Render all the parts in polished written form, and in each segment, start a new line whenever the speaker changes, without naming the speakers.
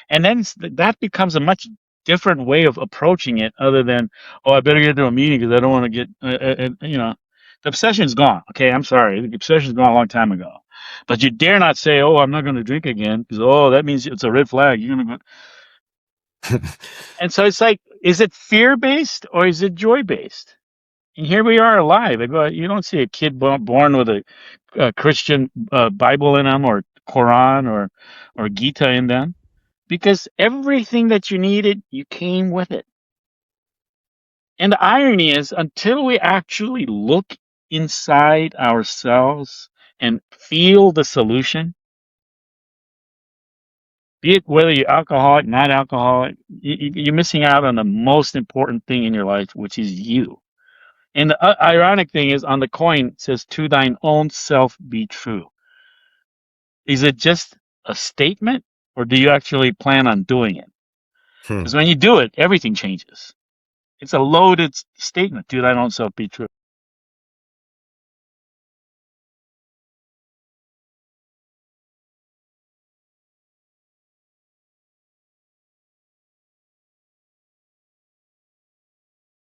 And then that becomes a much different way of approaching it, other than, oh, I better get to a meeting because I don't want to get, the obsession's gone. Okay, I'm sorry, the obsession's gone a long time ago. But you dare not say, oh, I'm not going to drink again, because oh, that means it's a red flag. You're going to go. And so it's like, is it fear based or is it joy based? And here we are alive. You don't see a kid born with a Christian Bible in them, or Quran, or Gita in them, because everything that you needed, you came with it. And the irony is, until we actually look inside ourselves and feel the solution, be it whether you're alcoholic, not alcoholic, you're missing out on the most important thing in your life, which is you. And the ironic thing is, on the coin, it says, to thine own self be true. Is it just a statement, or do you actually plan on doing it?
Hmm.
Because when you do it, everything changes. It's a loaded statement. To thine own self be true.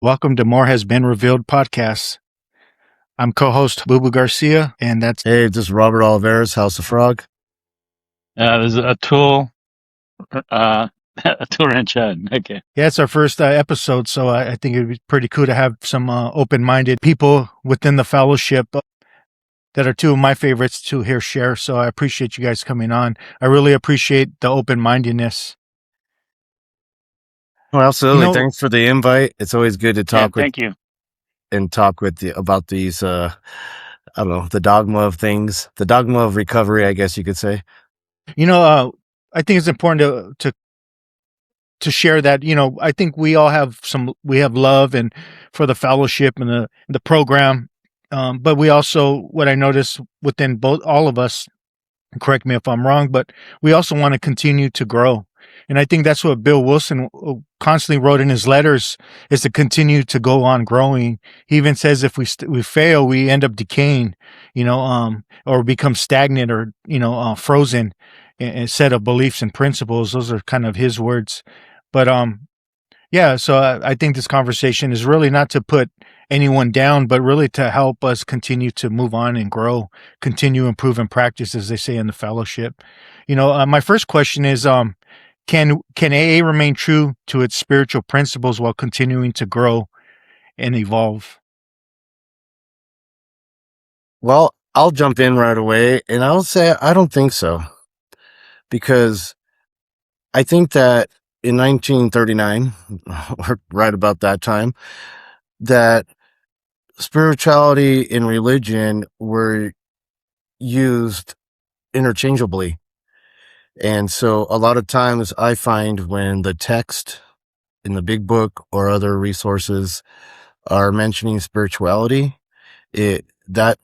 Welcome to More Has Been Revealed podcast. I'm co-host Booboo Garcia, and that's
Hey, this is Robert Oliveras, House of Frog.
There's Atul Ranchod. Okay.
it's our first episode, so I think it'd be pretty cool to have some open-minded people within the fellowship that are two of my favorites to hear share. So I appreciate you guys coming on. I really appreciate the open-mindedness.
Well, absolutely.
You know-
Thanks for the invite. It's always good to talk
Thank you.
with you about these, I don't know, the dogma of things, the dogma of recovery, I guess you could say.
I think it's important to share that, I think we all have love and for the fellowship and the program. But we also, what I notice within all of us, correct me if I'm wrong, but we also want to continue to grow. And I think that's what Bill Wilson constantly wrote in his letters, is to continue to go on growing. He even says if we fail, we end up decaying, or become stagnant, or, frozen in a set of beliefs and principles. Those are kind of his words. But, so I think this conversation is really not to put anyone down, but really to help us continue to move on and grow, continue improving practice, as they say in the fellowship. My first question is, can AA remain true to its spiritual principles while continuing to grow and evolve?
Well, I'll jump in right away, and I'll say I don't think so, because I think that in 1939, or right about that time, that spirituality and religion were used interchangeably. And so a lot of times I find when the text in the big book or other resources are mentioning spirituality, that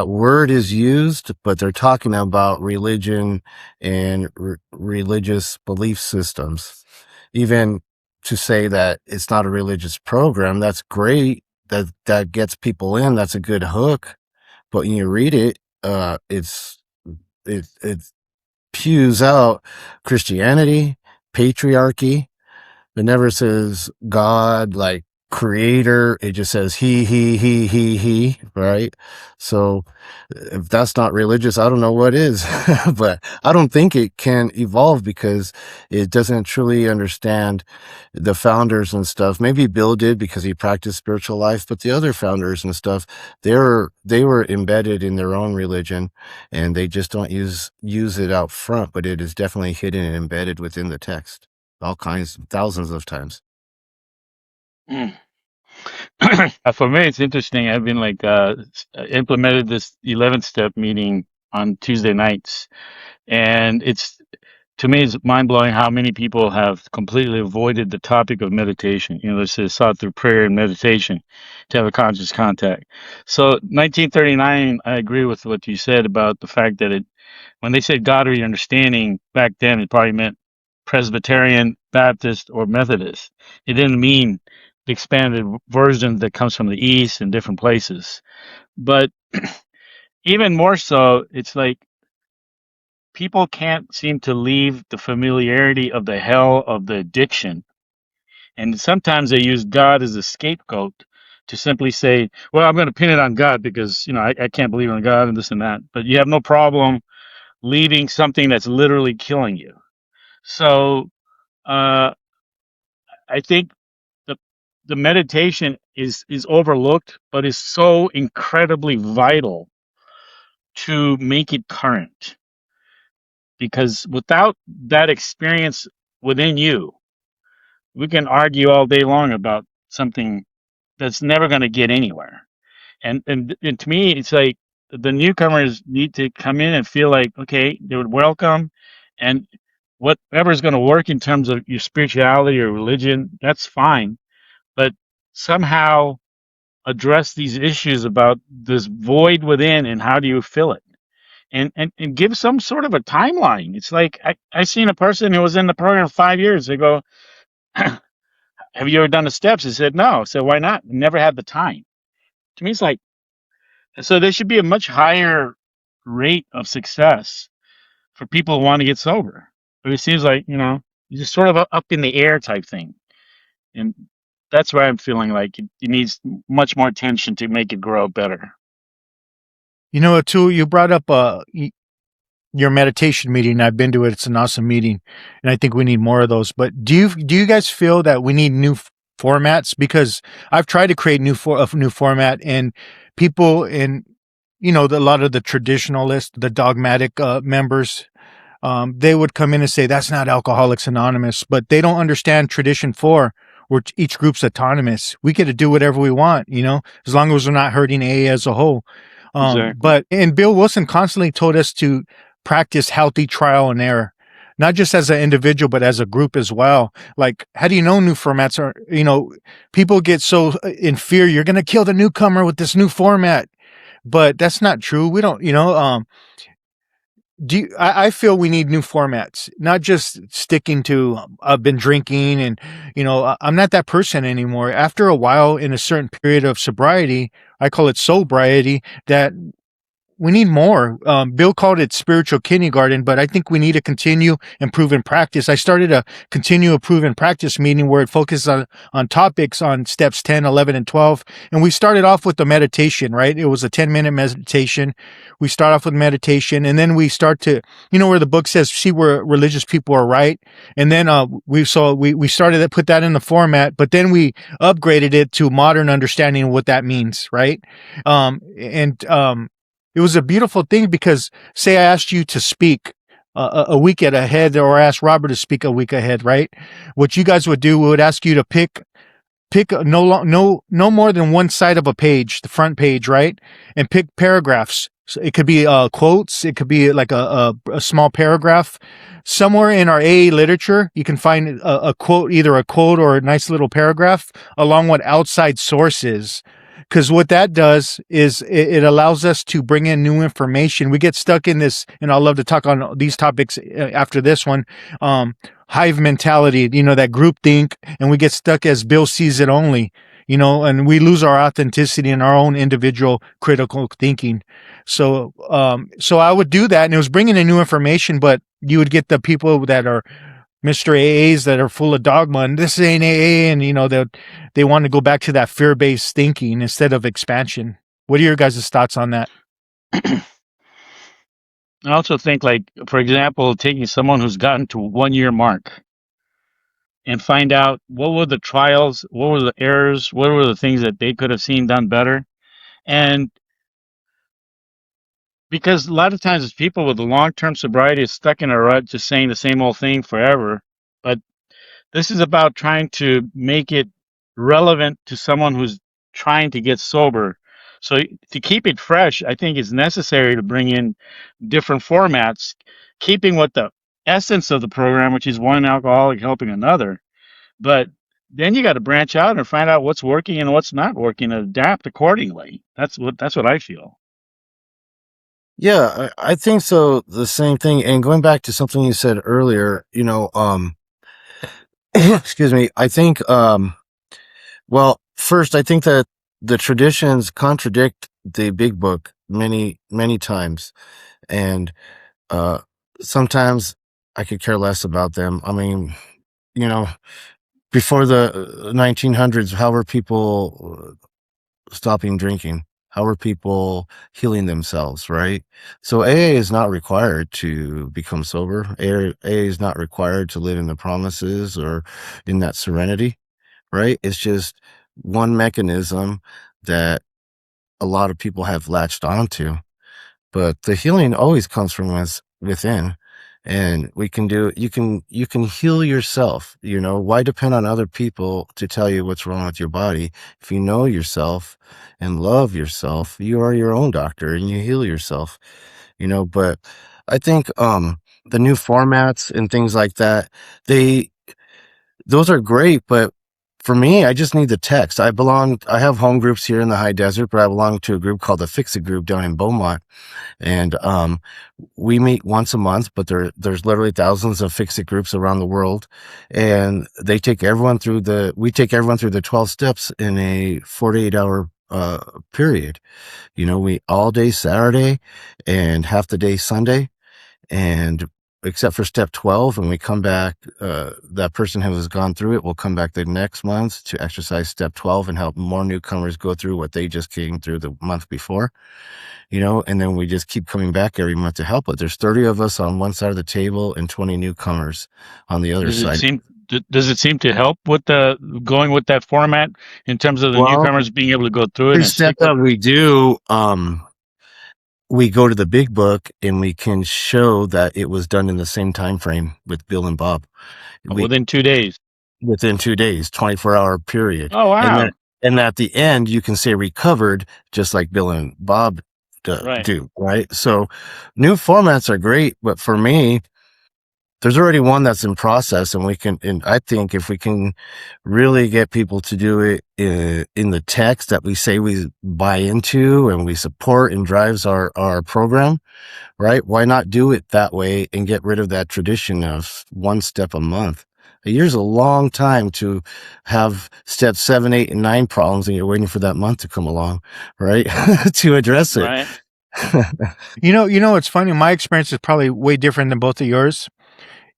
word is used, but they're talking about religion and religious belief systems. Even to say that it's not a religious program, that's great. That gets people in. That's a good hook. But when you read it, it pews out Christianity, patriarchy. It never says God, like creator. It just says he, right? So if that's not religious, I don't know what is. But I don't think it can evolve because it doesn't truly understand the founders and stuff. Maybe Bill did because he practiced spiritual life, but the other founders and stuff, they were embedded in their own religion, and they just don't use it out front, but it is definitely hidden and embedded within the text. All kinds, thousands of times.
For me, it's interesting. I've been implemented this 11th step meeting on Tuesday nights, and to me, it's mind blowing how many people have completely avoided the topic of meditation. This is sought through prayer and meditation to have a conscious contact. So 1939, I agree with what you said about the fact that when they said godly understanding back then, it probably meant Presbyterian, Baptist, or Methodist. It didn't mean the expanded version that comes from the East and different places. But even more so, it's like people can't seem to leave the familiarity of the hell of the addiction. And sometimes they use God as a scapegoat to simply say, well, I'm going to pin it on God because, I can't believe in God and this and that. But you have no problem leaving something that's literally killing you. So uh, I think the the meditation is overlooked, but is so incredibly vital to make it current. Because without that experience within you, we can argue all day long about something that's never going to get anywhere. And to me, it's like the newcomers need to come in and feel like, okay, they would welcome, and whatever is going to work in terms of your spirituality or religion, that's fine. But somehow address these issues about this void within and how do you fill it, and give some sort of a timeline. It's like I seen a person who was in the program 5 years. They go, have you ever done the steps? He said no. So why not? Never had the time. To me, it's like, so there should be a much higher rate of success for people who want to get sober. But it seems like, it's just sort of a up in the air type thing. And that's why I'm feeling like it needs much more attention to make it grow better.
Atul, you brought up your meditation meeting. I've been to it. It's an awesome meeting, and I think we need more of those. But do you guys feel that we need new formats? Because I've tried to create a new format, and people in a lot of the traditionalists, the dogmatic members, they would come in and say that's not Alcoholics Anonymous, but they don't understand tradition 4, where each group's autonomous. We get to do whatever we want, as long as we're not hurting AA as a whole.
Exactly.
And Bill Wilson constantly told us to practice healthy trial and error, not just as an individual, but as a group as well. Like, how do you know new formats are, people get so in fear, you're going to kill the newcomer with this new format, but that's not true. We don't, I feel we need new formats, not just sticking to I've been drinking and I'm not that person anymore. After a while, in a certain period of sobriety, I call it sobriety, that we need more. Bill called it spiritual kindergarten, but I think we need to continue improve in practice. I started a continue improve in practice meeting where it focuses on topics on steps 10, 11, and 12. And we started off with the meditation, right? It was a 10-minute meditation. We start off with meditation, and then we start to, where the book says, see where religious people are right. And then we started to put that in the format, but then we upgraded it to modern understanding of what that means, right? It was a beautiful thing because, say I asked you to speak a week ahead, or I asked Robert to speak a week ahead, right? What you guys would do, we would ask you to pick no more than one side of a page, the front page, right? And pick paragraphs. So it could be quotes. It could be like a small paragraph. Somewhere in our AA literature, you can find a quote, either a quote or a nice little paragraph, along with outside sources. Because what that does is it allows us to bring in new information. We get stuck in this, and I'll love to talk on these topics after this one, hive mentality, that groupthink, and we get stuck as Bill sees it only, and we lose our authenticity and our own individual critical thinking. So I would do that, and it was bringing in new information, but you would get the people that are Mr. AAs that are full of dogma, and this ain't AA, and they want to go back to that fear-based thinking instead of expansion. What are your guys' thoughts on that?
I also think, like, for example, taking someone who's gotten to 1 year mark and find out what were the trials, what were the errors, what were the things that they could have seen done better. And because a lot of times people with a long-term sobriety is stuck in a rut just saying the same old thing forever. But this is about trying to make it relevant to someone who's trying to get sober. So to keep it fresh, I think it's necessary to bring in different formats, keeping with the essence of the program, which is one alcoholic helping another. But then you got to branch out and find out what's working and what's not working and adapt accordingly. That's what I feel.
Yeah, I think so. The same thing. And going back to something you said earlier, excuse me. I think, well, first, I think that the traditions contradict the big book many, many times. And, sometimes I could care less about them. I mean, you know, before the 1900s, how were people stopping drinking? How are people healing themselves, right? So AA is not required to become sober. AA is not required to live in the promises or in that serenity, right? It's just one mechanism that a lot of people have latched onto. But the healing always comes from us within. And you can heal yourself. Why depend on other people to tell you what's wrong with your body? If you know yourself and love yourself, you are your own doctor and you heal yourself, but I think, the new formats and things like that, they, those are great, but for me, I just need the text. I have home groups here in the high desert, but I belong to a group called the Fix It Group down in Beaumont. And we meet once a month, but there's literally thousands of Fix It groups around the world, and we take everyone through the 12 steps in a 48-hour period. We all day Saturday and half the day Sunday, and except for step 12, when we come back, that person who has gone through it will come back the next month to exercise step 12 and help more newcomers go through what they just came through the month before. And then we just keep coming back every month to help it. There's 30 of us on one side of the table and 20 newcomers on the other
Does it
side.
seem does it seem to help with the going with that format in terms of the
Well,
newcomers being able to go through it
every
and
step
stick with?
that we do, we go to the big book and we can show that it was done in the same time frame with Bill and Bob. We
Within 2 days?
Within 2 days, 24-hour period.
Oh
And then
wow!
and at the end, you can say recovered, just like Bill and Bob
Right,
do, right? So new formats are great, but for me, there's already one that's in process, and I think if we can really get people to do it in the text that we say we buy into and we support and drives our program, right? Why not do it that way and get rid of that tradition of one step a month? A year's a long time to have step 7, 8, and 9 problems, and you're waiting for that month to come along, right? To address it.
right,
It's funny. My experience is probably way different than both of yours,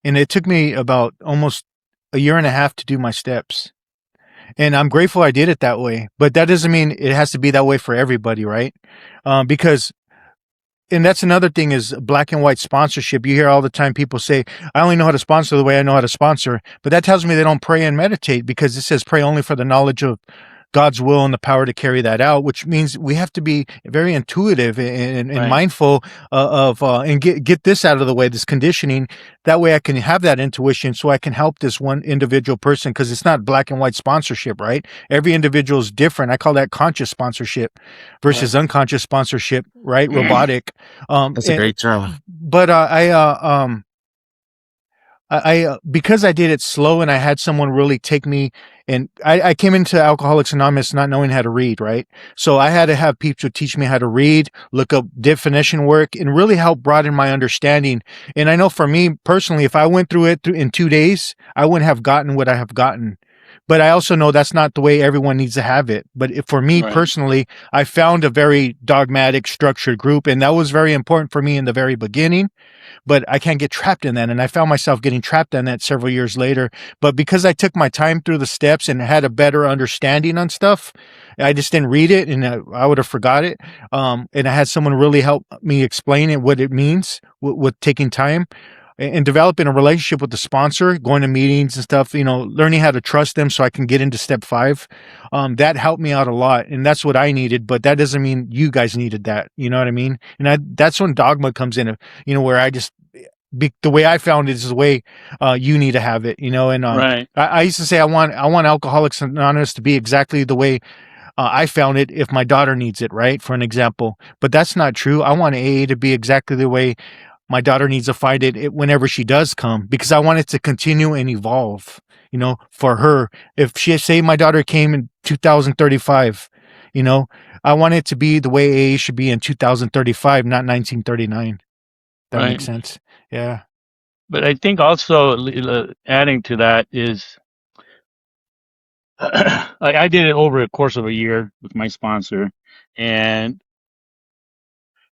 and it took me about almost a year and a half to do my steps. And I'm grateful I did it that way, but that doesn't mean it has to be that way for everybody, right? Because and that's another thing is black and white sponsorship. You hear all the time people say, I only know how to sponsor the way I know how to sponsor. But that tells me they don't pray and meditate, because it says pray only for the knowledge of God's will and the power to carry that out, which means we have to be very intuitive and
right,
mindful and get this out of the way, this conditioning. That way I can have that intuition so I can help this one individual person, because it's not black and white sponsorship, right? Every individual is different. I call that conscious sponsorship
right,
versus unconscious sponsorship, right? Robotic.
That's a great term.
But because I did it slow and I had someone really take me, and I came into Alcoholics Anonymous not knowing how to read, right? So I had to have people teach me how to read, look up definition work, and really help broaden my understanding. And I know for me personally, if I went through it in 2 days, I wouldn't have gotten what I have gotten. But I also know that's not the way everyone needs to have it. But for me
right,
personally, I found a very dogmatic, structured group, and that was very important for me in the very beginning, but I can't get trapped in that. And I found myself getting trapped in that several years later. But because I took my time through the steps and had a better understanding on stuff, I just didn't read it, and I would have forgot it. And I had someone really help me explain it, what it means with taking time and developing a relationship with the sponsor, going to meetings and stuff, learning how to trust them so I can get into step 5. That helped me out a lot. And that's what I needed, but that doesn't mean you guys needed that. You know what I mean? And that's when dogma comes in, where I just, the way I found it is the way you need to have it, and
right,
I used to say, I want Alcoholics Anonymous to be exactly the way I found it if my daughter needs it, right? For an example. But that's not true. I want AA to be exactly the way my daughter needs to find it whenever she does come, because I want it to continue and evolve, for her. If she say my daughter came in 2035, I want it to be the way AA should be in 2035, not 1939. That
right.
makes sense. Yeah.
But I think also adding to that is, I did it over a course of a year with my sponsor, and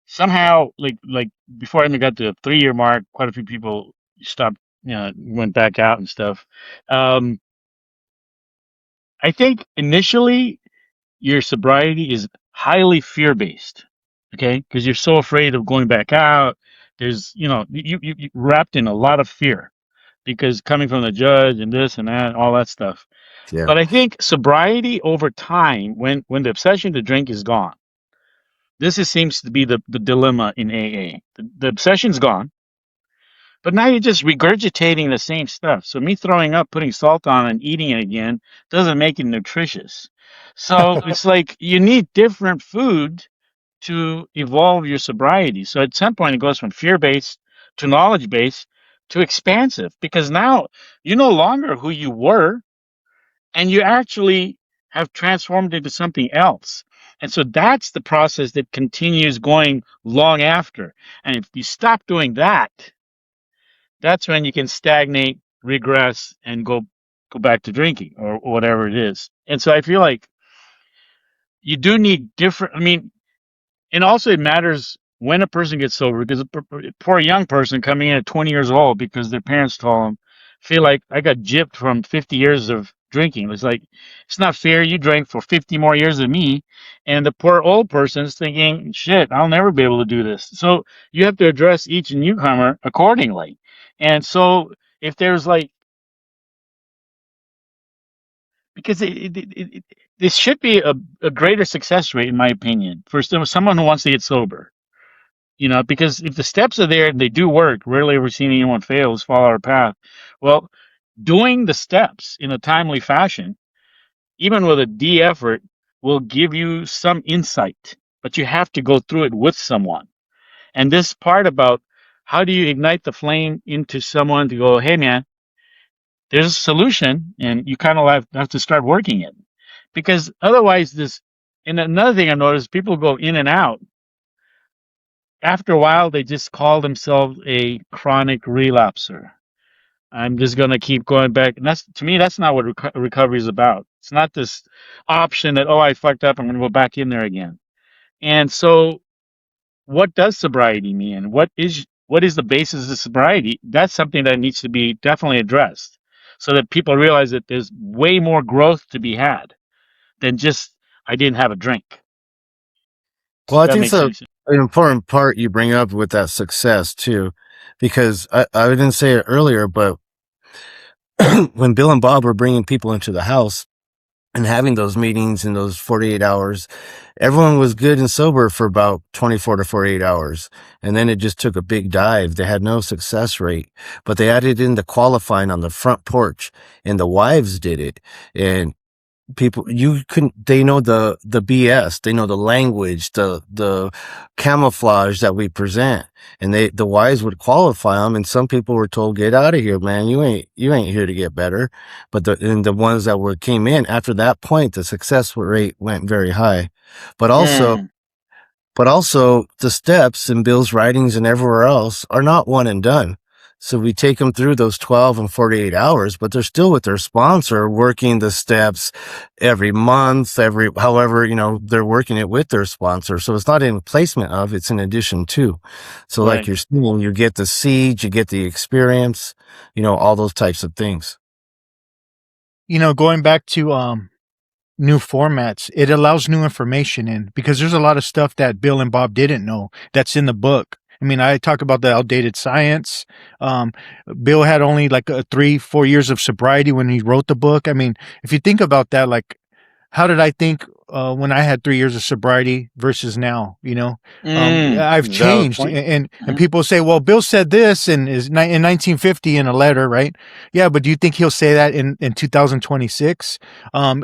somehow, like before I even got to the 3 year mark, quite a few people stopped, went back out and stuff. Um, I think initially your sobriety is highly fear based, okay? Because you're so afraid of going back out. There's, you wrapped in a lot of fear because coming from the judge and this and that, all that stuff.
Yeah.
But I think sobriety over time, when the obsession to drink is gone, seems to be the dilemma in AA. The obsession's gone, but now you're just regurgitating the same stuff. So me throwing up, putting salt on, and eating it again doesn't make it nutritious. So it's like you need different food to evolve your sobriety. So at some point, it goes from fear based to knowledge based to expansive because now you're no longer who you were and you actually have transformed into something else. And so that's the process that continues going long after. And if you stop doing that, that's when you can stagnate, regress, and go back to drinking or whatever it is. And so I feel like you do need different. I mean, and also it matters when a person gets sober because a poor young person coming in at 20 years old because their parents told them, feel like I got gypped from 50 years of drinking. It's like, it's not fair. You drank for 50 more years than me. And the poor old person's thinking, shit, I'll never be able to do this. So you have to address each newcomer accordingly. And so if there's like, because this should be a greater success rate, in my opinion, for someone who wants to get sober. Because if the steps are there and they do work, rarely ever seen anyone fail, follow our path. Well, doing the steps in a timely fashion, even with a D effort, will give you some insight, but you have to go through it with someone. And this part about how do you ignite the flame into someone to go, hey man, there's a solution, and you kind of have to start working it. Because otherwise, and another thing I noticed, people go in and out after a while, they just call themselves a chronic relapser. I'm just going to keep going back. And that's, to me, that's not what recovery is about. It's not this option that, oh, I fucked up, I'm going to go back in there again. And so, what does sobriety mean? What is the basis of sobriety? That's something that needs to be definitely addressed so that people realize that there's way more growth to be had than just, I didn't have a drink.
Well, I
That
think
makes
so.
any sense.
An important part you bring up with that success too, because I didn't say it earlier, but when Bill and Bob were bringing people into the house and having those meetings in those 48 hours, everyone was good and sober for about 24 to 48 hours. And then it just took a big dive. They had no success rate, but they added in the qualifying on the front porch and the wives did it. And people, they know the BS, they know the language, the camouflage that we present, and the wives would qualify them, and some people were told, get out of here, man, you ain't here to get better. But the ones that came in after that point, the success rate went very high. But also,
Mm,
the steps in Bill's writings and everywhere else are not one and done. So we take them through those 12 and 48 hours, but they're still with their sponsor working the steps every month, however, they're working it with their sponsor. So it's not in replacement of, it's in addition to. So like
right.
you're saying, you get the seed, you get the experience, all those types of things.
Going back to new formats, it allows new information in because there's a lot of stuff that Bill and Bob didn't know that's in the book. I mean, I talk about the outdated science. Um, Bill had only like 3-4 years of sobriety when he wrote the book. I mean, if you think about that, like, how did I think when I had 3 years of sobriety versus now? I've
Valid
changed,
point.
and people say, "Well, Bill said this in 1950 in a letter, right?" Yeah, but do you think he'll say that in 2026?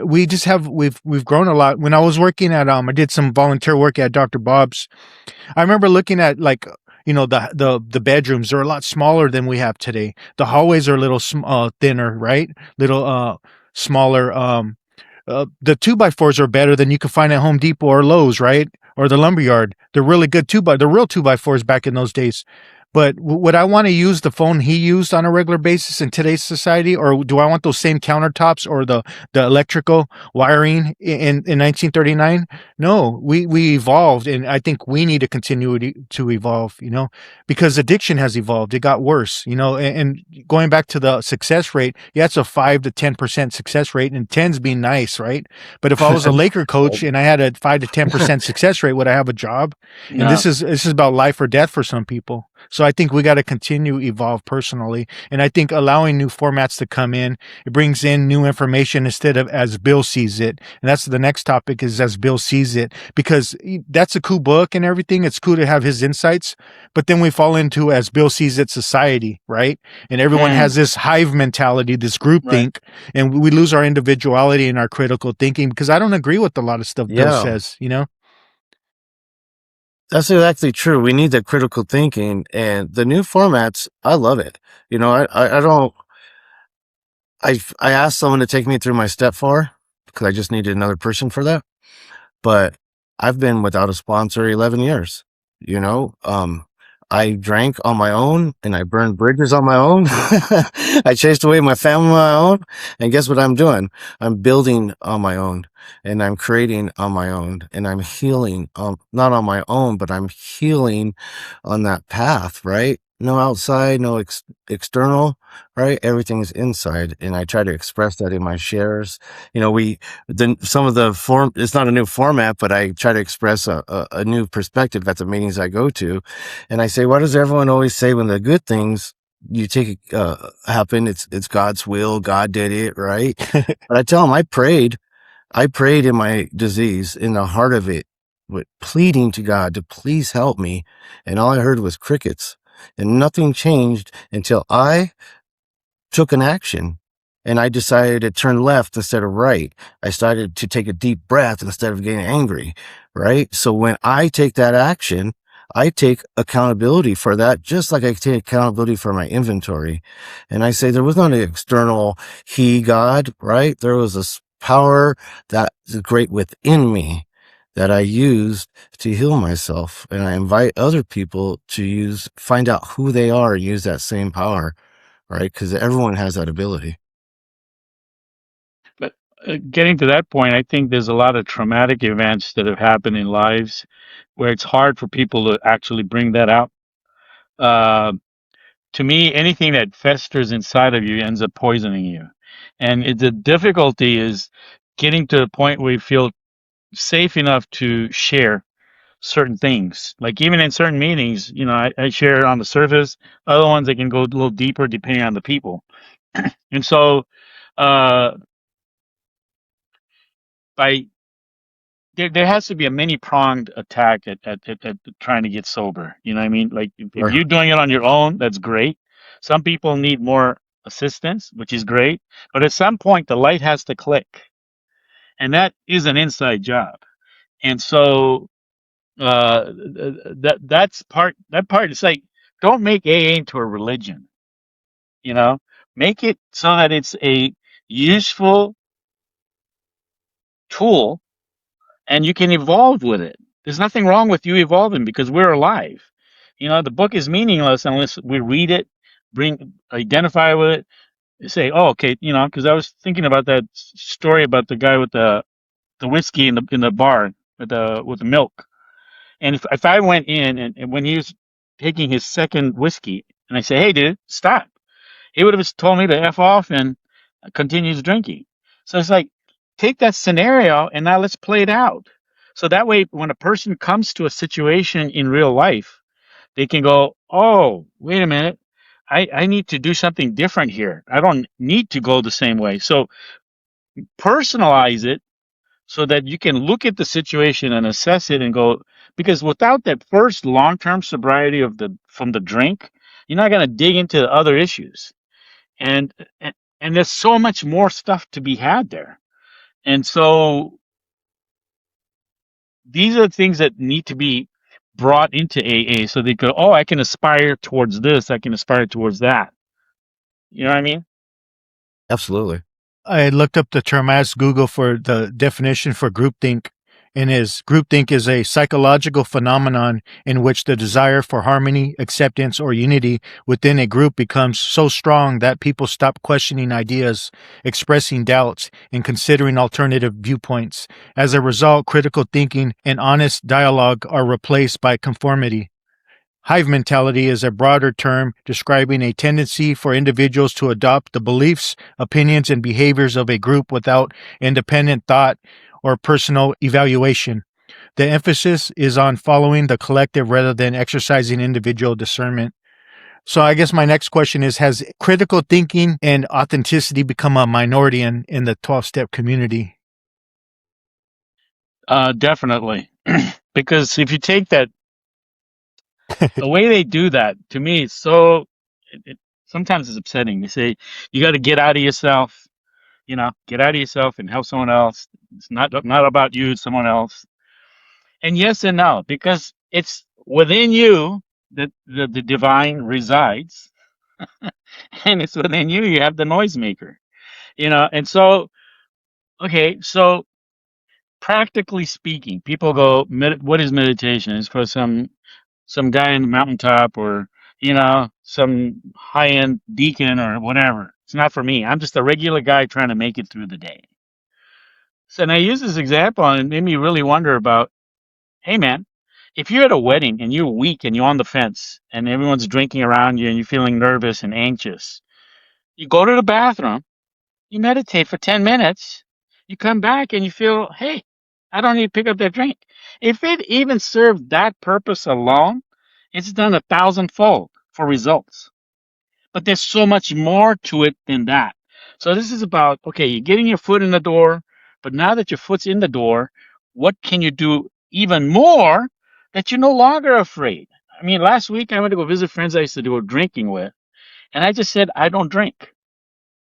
We've grown a lot. When I was working at I did some volunteer work at Dr. Bob's. I remember looking at like the bedrooms are a lot smaller than we have today. The hallways are a little thinner, right? Little smaller. The 2x4s are better than you can find at Home Depot or Lowe's, right? Or the lumberyard. They're really good the real 2x4s back in those days. But would I want to use the phone he used on a regular basis in today's society, or do I want those same countertops or the electrical wiring in 1939? No, we evolved, and I think we need to continue to evolve. Because addiction has evolved. It got worse. And going back to the success rate, yeah, it's a 5 to 10% success rate, and 10's being nice, right? But if I was a Laker coach and I had a 5 to 10% success rate, would I have a job? And
No.
this is about life or death for some people. So I think we got to continue evolve personally, and I think allowing new formats to come in, it brings in new information instead of as Bill sees it. And that's the next topic, is as Bill sees it, because that's a cool book and everything. It's cool to have his insights, but then we fall into as Bill sees it society, right? And everyone has this hive mentality, this group think, and we lose our individuality and our critical thinking, because I don't agree with a lot of stuff Bill
Yeah.
says.
That's exactly true. We need the critical thinking, and the new formats. I love it. I don't. I asked someone to take me through my step 4 because I just needed another person for that. But I've been without a sponsor 11 years. I drank on my own and I burned bridges on my own. I chased away my family on my own. And guess what I'm doing? I'm building on my own, and I'm creating on my own, and I'm healing, not on my own, but I'm healing on that path, right? No outside, no external, right? Everything's inside. And I try to express that in my shares. Some of the form, it's not a new format, but I try to express a new perspective at the meetings I go to. And I say, what does everyone always say when the good things you take happen? It's God's will. God did it, right? But I tell them, I prayed in my disease, in the heart of it, with pleading to God to please help me. And all I heard was crickets, and nothing changed until I took an action. And I decided to turn left instead of right. I started to take a deep breath instead of getting angry, right? So when I take that action, I take accountability for that, just like I take accountability for my inventory. And I say there was not an external he, God, right? There was this power that is great within me that I used to heal myself. And I invite other people to find out who they are and use that same power, right? Because everyone has that ability.
But getting to that point, I think there's a lot of traumatic events that have happened in lives where it's hard for people to actually bring that out. Uh, to me, anything that festers inside of you ends up poisoning you. And the difficulty is getting to a point where you feel safe enough to share certain things. Like even in certain meetings, I share on the surface. Other ones I can go a little deeper depending on the people. And so, uh, by there has to be a many pronged attack at trying to get sober. You know what I mean? Like if
Right.
you're doing it on your own, that's great. Some people need more assistance, which is great. But at some point, the light has to click, and that is an inside job. And so that's part. That part is like, don't make AA into a religion. You know, make it so that it's a useful tool and you can evolve with it. There's nothing wrong with you evolving because we're alive. The book is meaningless unless we read it, identify with it, say, "Oh, okay." Because I was thinking about that story about the guy with the whiskey in the bar with the milk. And if I went in and when he was taking his second whiskey, and I say, "Hey, dude, stop," he would have just told me to f off and continues drinking. So it's like, take that scenario and now let's play it out. So that way, when a person comes to a situation in real life, they can go, oh, wait a minute. I need to do something different here. I don't need to go the same way. So personalize it so that you can look at the situation and assess it and go, because without that first long-term sobriety from the drink, you're not going to dig into other issues. And, and and there's so much more stuff to be had there. And so these are things that need to be brought into AA so they go, oh, I can aspire towards this, I can aspire towards that. You know what I mean?
Absolutely.
I looked up the term, asked Google for the definition for groupthink, and is groupthink is a psychological phenomenon in which the desire for harmony, acceptance, or unity within a group becomes so strong that people stop questioning ideas, expressing doubts, and considering alternative viewpoints. As a result, critical thinking and honest dialogue are replaced by conformity. Hive mentality is a broader term describing a tendency for individuals to adopt the beliefs, opinions, and behaviors of a group without independent thought or personal evaluation. The emphasis is on following the collective rather than exercising individual discernment. So, I guess my next question is: has critical thinking and authenticity become a minority in the 12 step community?
Definitely. Because if you take that, the way they do that, to me, it's so, sometimes it's upsetting. They say, you got to get out of yourself, get out of yourself and help someone else. It's not about you, it's someone else. And yes and no, because it's within you that the divine resides, and it's within you. You have the noisemaker, and so, okay, so practically speaking, people go, what is meditation? It's for some guy in the mountaintop, or some high end deacon or whatever. It's not for me. I'm just a regular guy trying to make it through the day. So, and I use this example, and it made me really wonder about, hey man, if you're at a wedding and you're weak and you're on the fence and everyone's drinking around you and you're feeling nervous and anxious, you go to the bathroom, you meditate for 10 minutes, you come back and you feel, hey, I don't need to pick up that drink. If it even served that purpose alone, it's done 1,000-fold for results. But there's so much more to it than that. So this is about, okay, you're getting your foot in the door, but now that your foot's in the door, what can you do even more that you're no longer afraid? I mean, last week I went to go visit friends I used to do drinking with, and I just said, I don't drink.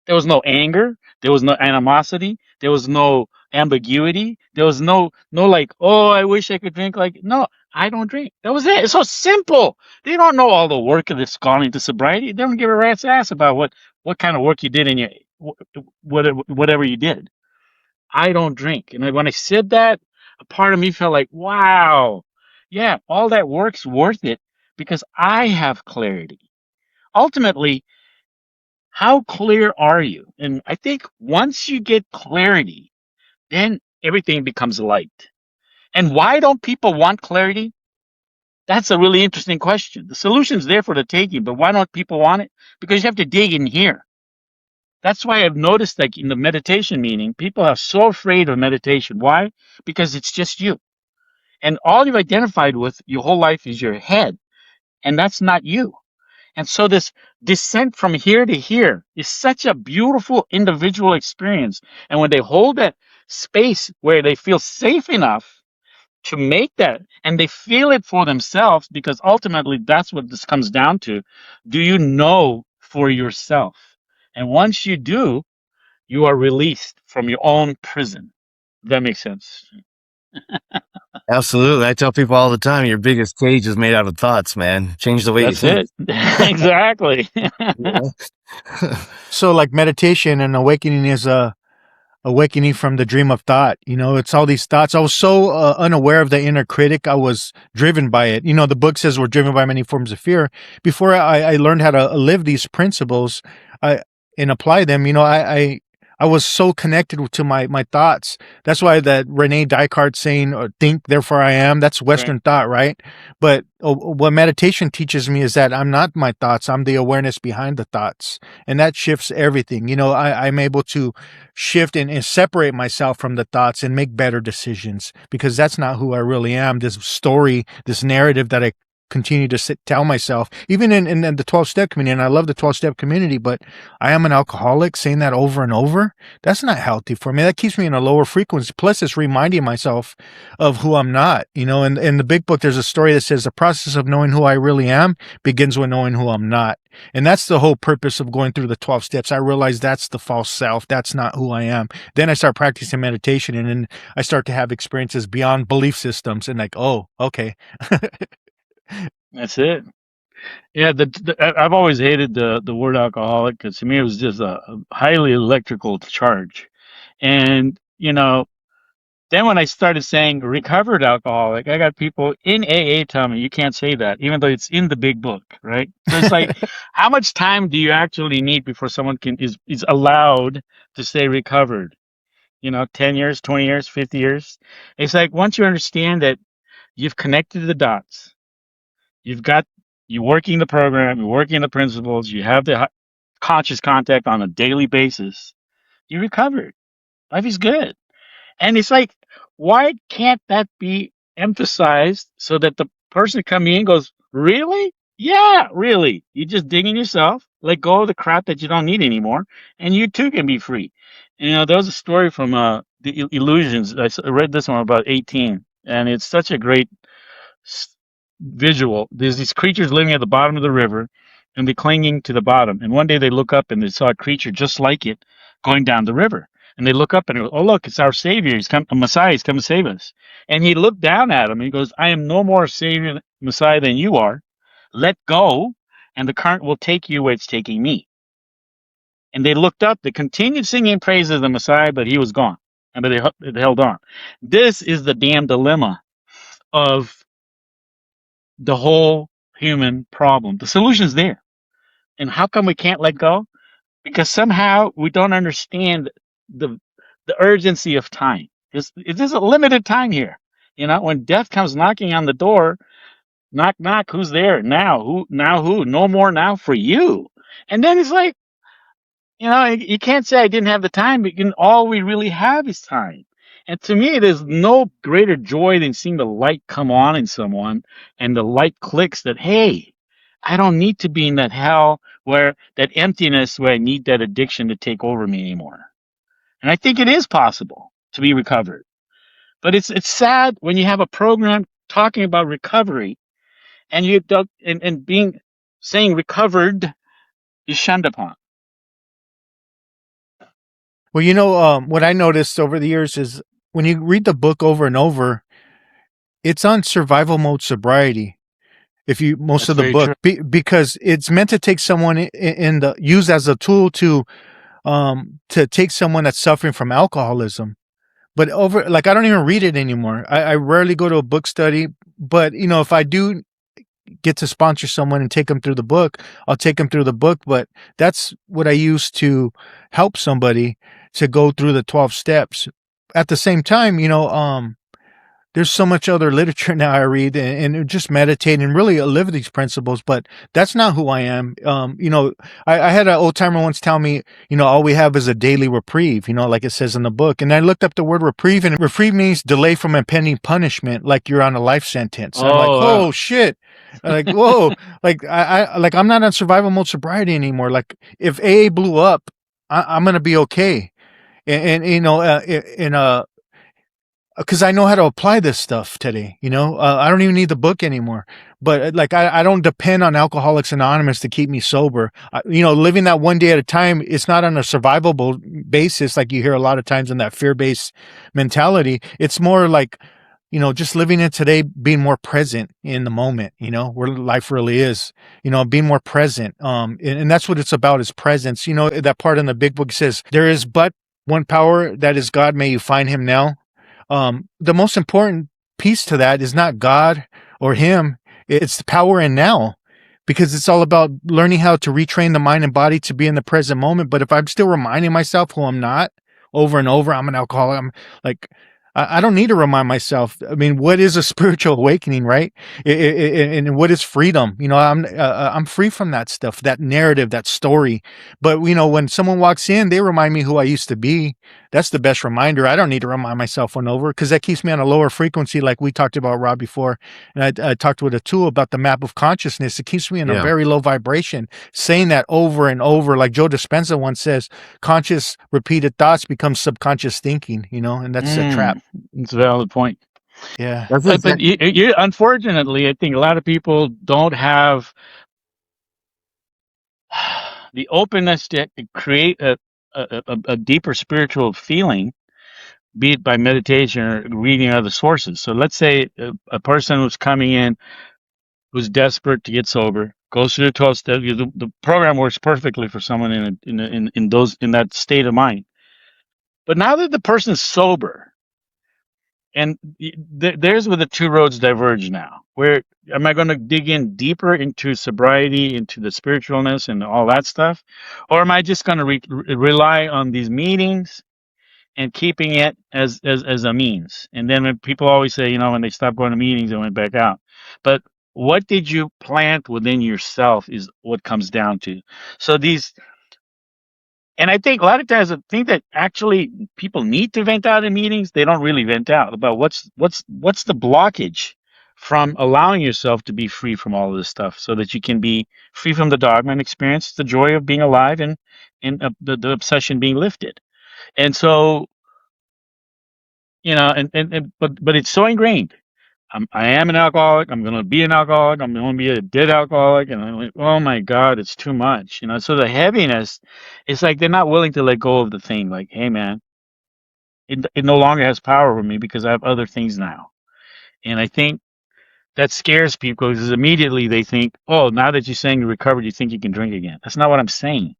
There was no anger. There was no animosity. There was no ambiguity. There was no like, oh, I wish I could drink. Like, no, I don't drink. That was it. It's so simple. They don't know all the work that's gone into sobriety. They don't give a rat's ass about what kind of work you did in your whatever you did. I don't drink. And when I said that, a part of me felt like, wow, yeah, all that work's worth it because I have clarity. Ultimately, how clear are you? And I think once you get clarity, then everything becomes light. And why don't people want clarity? That's a really interesting question. The solution's there for the taking, but why don't people want it? Because you have to dig in here. That's why I've noticed, like in the meditation meeting, people are so afraid of meditation. Why? Because it's just you. And all you've identified with your whole life is your head. And that's not you. And so this descent from here to here is such a beautiful individual experience. And when they hold that space where they feel safe enough to make that, and they feel it for themselves, because ultimately that's what this comes down to. Do you know for yourself? And once you do, you are released from your own prison. If that makes sense.
Absolutely. I tell people all the time, your biggest cage is made out of thoughts, man. Change the way you
That's
think.
it. Exactly.
So, like meditation and awakening is a awakening from the dream of thought. It's all these thoughts. I was so unaware of the inner critic. I was driven by it. The book says we're driven by many forms of fear. Before I learned how to live these principles and apply them, I was so connected to my thoughts. That's why that Rene Descartes saying, think, therefore I am, that's Western
Right.
thought, right? But what meditation teaches me is that I'm not my thoughts. I'm the awareness behind the thoughts. And that shifts everything. I'm able to shift and separate myself from the thoughts and make better decisions because that's not who I really am. This story, this narrative that I continue to tell myself, even in the 12-step community, and I love the 12-step community, but I am an alcoholic, saying that over and over, that's not healthy for me. That keeps me in a lower frequency. Plus, it's reminding myself of who I'm not. In the big book, there's a story that says the process of knowing who I really am begins with knowing who I'm not. And that's the whole purpose of going through the 12 steps. I realize that's the false self. That's not who I am. Then I start practicing meditation, and then I start to have experiences beyond belief systems and like, oh, okay.
That's it. Yeah, I've always hated the word alcoholic because to me it was just a highly electrical charge, and Then when I started saying recovered alcoholic, I got people in AA telling me you can't say that, even though it's in the big book, right? So it's like, how much time do you actually need before someone is allowed to say recovered? 10 years, 20 years, 50 years. It's like once you understand that you've connected the dots, you've got you're working the program, you're working the principles, you have the conscious contact on a daily basis, you recovered. Life is good. And it's like, why can't that be emphasized so that the person coming in goes, really? Yeah, really. You just digging yourself, let go of the crap that you don't need anymore, and you too can be free. There was a story from the Illusions. I read this one about 18, and it's such a great visual. There's these creatures living at the bottom of the river, and they're clinging to the bottom. And one day they look up and they saw a creature just like it going down the river. And they look up and go, oh, look, it's our Savior. He's come, a Messiah. He's come to save us. And he looked down at him and he goes, I am no more Savior, Messiah than you are. Let go, and the current will take you where it's taking me. And they looked up. They continued singing praises of the Messiah, but he was gone. But they held on. This is the damn dilemma of the whole human problem. The solution's there. And how come we can't let go? Because somehow we don't understand the the urgency of time. It is a limited time here. When death comes knocking on the door, knock knock, who's there? Now who? No more now for you. And then it's like, you can't say I didn't have the time, but all we really have is time. And to me, there's no greater joy than seeing the light come on in someone and the light clicks that, hey, I don't need to be in that hell where that emptiness where I need that addiction to take over me anymore. And I think it is possible to be recovered. But it's sad when you have a program talking about recovery and you don't and being saying recovered is shunned upon.
Well, what I noticed over the years is when you read the book over and over, it's on survival mode sobriety. If you most
That's
of the
very
book
true.
because it's meant to take someone in the use as a tool to take someone that's suffering from alcoholism. But over like I don't even read it anymore. I rarely go to a book study, but if I do get to sponsor someone and take them through the book, I'll take them through the book. But that's what I use to help somebody to go through the 12 steps. At the same time, there's so much other literature now I read and just meditate and really live these principles, but that's not who I am. I had an old timer once tell me, all we have is a daily reprieve, like it says in the book. And I looked up the word reprieve, and reprieve means delay from impending punishment, like you're on a life sentence. I'm like,
Oh,
oh shit. Like, whoa, like I'm not on survival mode sobriety anymore. Like if AA blew up, I'm going to be okay. And because I know how to apply this stuff today. I don't even need the book anymore. But like, I don't depend on Alcoholics Anonymous to keep me sober. Living that one day at a time, it's not on a survivable basis like you hear a lot of times in that fear-based mentality. It's more like, just living it today, being more present in the moment, where life really is, being more present. And that's what it's about, is presence. That part in the big book says, there is but one power, that is God. May you find him now. The most important piece to that is not God or him. It's the power in now, because it's all about learning how to retrain the mind and body to be in the present moment. But if I'm still reminding myself who I'm not over and over, I'm an alcoholic. I'm like, I don't need to remind myself. I mean, what is a spiritual awakening, right? And what is freedom? I'm free from that stuff, that narrative, that story. But when someone walks in, they remind me who I used to be. That's the best reminder. I don't need to remind myself one over, because that keeps me on a lower frequency, like we talked about, Rob, before. And I talked with Atul about the map of consciousness. It keeps me in a
Yeah.
very low vibration. Saying that over and over, like Joe Dispenza once says, conscious repeated thoughts become subconscious thinking, and that's a trap.
It's a valid point.
Yeah.
That's
But unfortunately, I think a lot of people don't have the openness to create a deeper spiritual feeling, be it by meditation or reading other sources. So let's say a person who's coming in who's desperate to get sober goes through the 12 steps. The program works perfectly for someone in that state of mind. But now that the person's sober, And there's where the two roads diverge now. Where am I going to dig in deeper into sobriety, into the spiritualness and all that stuff? Or am I just going to rely on these meetings and keeping it as a means? And then when people always say, when they stopped going to meetings, they went back out. But what did you plant within yourself is what comes down to. So and I think a lot of times I think that actually people need to vent out in meetings. They don't really vent out about what's the blockage from allowing yourself to be free from all of this stuff, so that you can be free from the dogma and experience the joy of being alive and the obsession being lifted. And so but it's so ingrained. I am an alcoholic. I'm going to be an alcoholic. I'm going to be a dead alcoholic. And I'm like, oh my God, it's too much. So the heaviness, it's like they're not willing to let go of the thing. Like, hey, man, it no longer has power over me because I have other things now. And I think that scares people because immediately they think, oh, now that you're saying you recovered, you think you can drink again. That's not what I'm saying.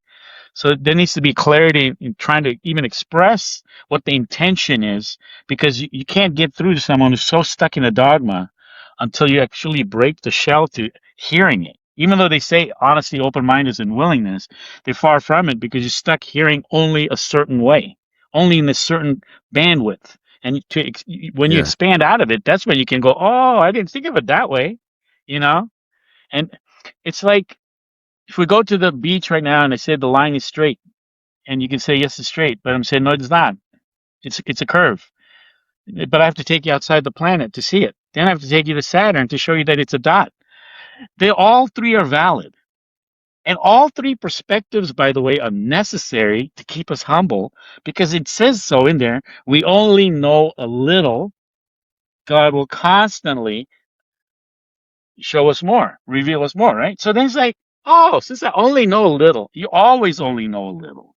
So there needs to be clarity in trying to even express what the intention is, because you can't get through to someone who's so stuck in a dogma until you actually break the shell to hearing it. Even though they say honesty, open-mindedness, and willingness, they're far from it because you're stuck hearing only a certain way, only in a certain bandwidth. And when you
Yeah.
expand out of it, that's when you can go, oh, I didn't think of it that way, you know? And it's like, if we go to the beach right now and I say the line is straight, and you can say yes, it's straight, but I'm saying no, it's not. It's a curve. But I have to take you outside the planet to see it. Then I have to take you to Saturn to show you that it's a dot. They all three are valid. And all three perspectives, by the way, are necessary to keep us humble, because it says so in there. We only know a little. God will constantly show us more, reveal us more, right? So then it's like, oh, since I only know a little, you always only know a little.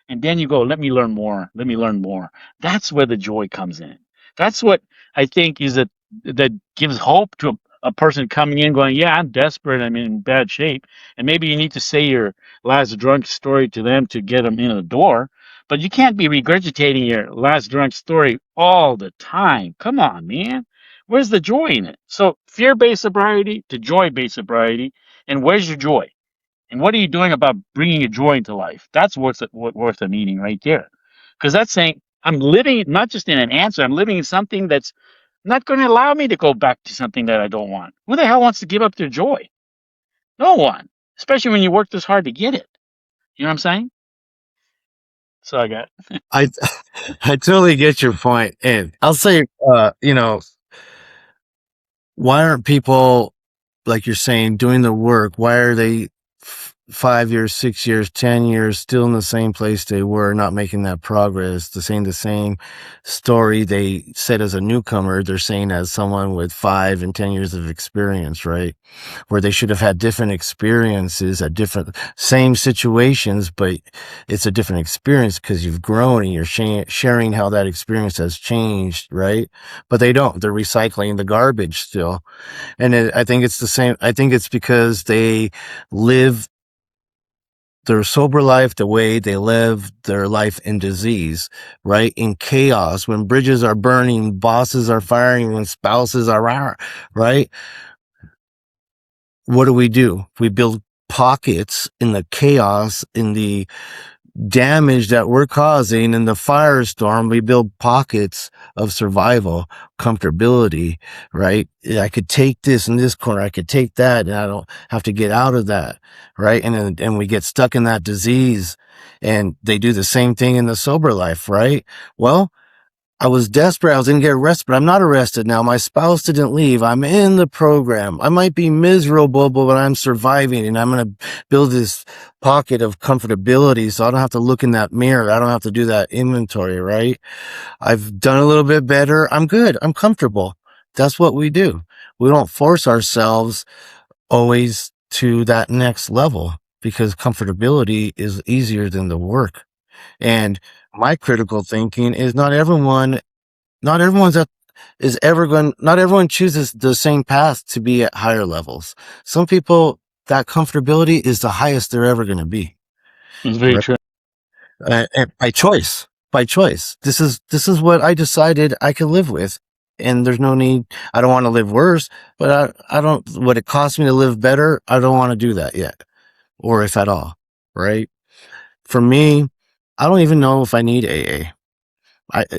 And then you go, let me learn more. Let me learn more. That's where the joy comes in. That's what I think that gives hope to a person coming in going, yeah, I'm desperate. I'm in bad shape. And maybe you need to say your last drunk story to them to get them in the door. But you can't be regurgitating your last drunk story all the time. Come on, man. Where's the joy in it? So fear-based sobriety to joy-based sobriety. And where's your joy? And what are you doing about bringing your joy into life? That's worth a meaning right there. Because that's saying I'm living not just in an answer, I'm living in something that's not going to allow me to go back to something that I don't want. Who the hell wants to give up their joy? No one. Especially when you work this hard to get it. You know what I'm saying? So I got.
I I totally get your point. And I'll say, why aren't people, like you're saying, doing the work? Why are they 5 years, 6 years, 10 years still in the same place they were, not making that progress? The same story they said as a newcomer, they're saying as someone with 5 and 10 years of experience, right? Where they should have had different experiences at different same situations, but it's a different experience because you've grown and you're sharing how that experience has changed, right? But they don't. They're recycling the garbage still. And I think it's the same. I think it's because they live their sober life the way they live their life in disease, right? In chaos, when bridges are burning, bosses are firing, when spouses are, right? What do? We build pockets in the chaos, in the damage that we're causing in the firestorm. We build pockets of survival, comfortability, right? I could take this in this corner, I could take that, and I don't have to get out of that, right? And we get stuck in that disease, and they do the same thing in the sober life, right? Well, I was desperate. I was going to get arrested, but I'm not arrested now. My spouse didn't leave. I'm in the program. I might be miserable, but I'm surviving, and I'm going to build this pocket of comfortability so I don't have to look in that mirror. I don't have to do that inventory, right? I've done a little bit better. I'm good. I'm comfortable. That's what we do. We don't force ourselves always to that next level because comfortability is easier than the work. And my critical thinking is not everyone chooses the same path to be at higher levels. Some people, that comfortability is the highest they're ever going to be.
It's very true.
And by choice. This is what I decided I could live with. and there's no need. I don't want to live worse, but I don't, what it costs me to live better, I don't want to do that yet, or if at all, right? For me, I don't even know if I need AA.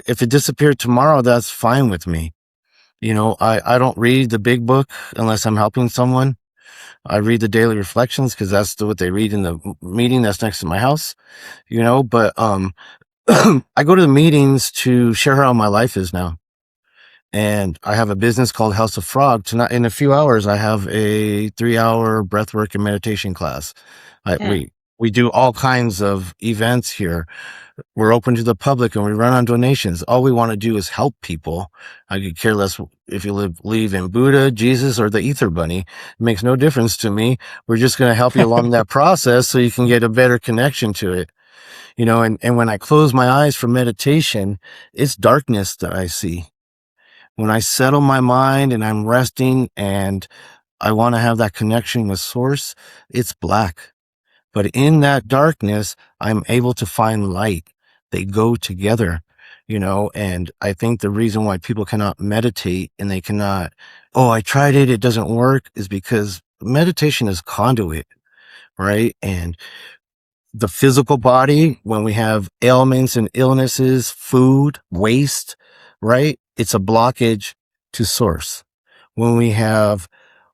If it disappeared tomorrow, that's fine with me. I don't read the big book unless I'm helping someone. I read the daily reflections because that's what they read in the meeting that's next to my house, but I go to the meetings to share how my life is now. And I have a business called House of Frog. Tonight, in a few hours, I have a 3-hour breathwork and meditation class. We do all kinds of events here. We're open to the public and we run on donations. All we want to do is help people. I could care less if you believe in Buddha, Jesus, or the Ether Bunny. It makes no difference to me. We're just going to help you along that process so you can get a better connection to it. And when I close my eyes for meditation, it's darkness that I see. When I settle my mind and I'm resting and I want to have that connection with source, it's black. But in that darkness, I'm able to find light. They go together, and I think the reason why people cannot meditate and they cannot, I tried it, it doesn't work, is because meditation is conduit, right? And the physical body, when we have ailments and illnesses, food, waste, right? It's a blockage to source. When we have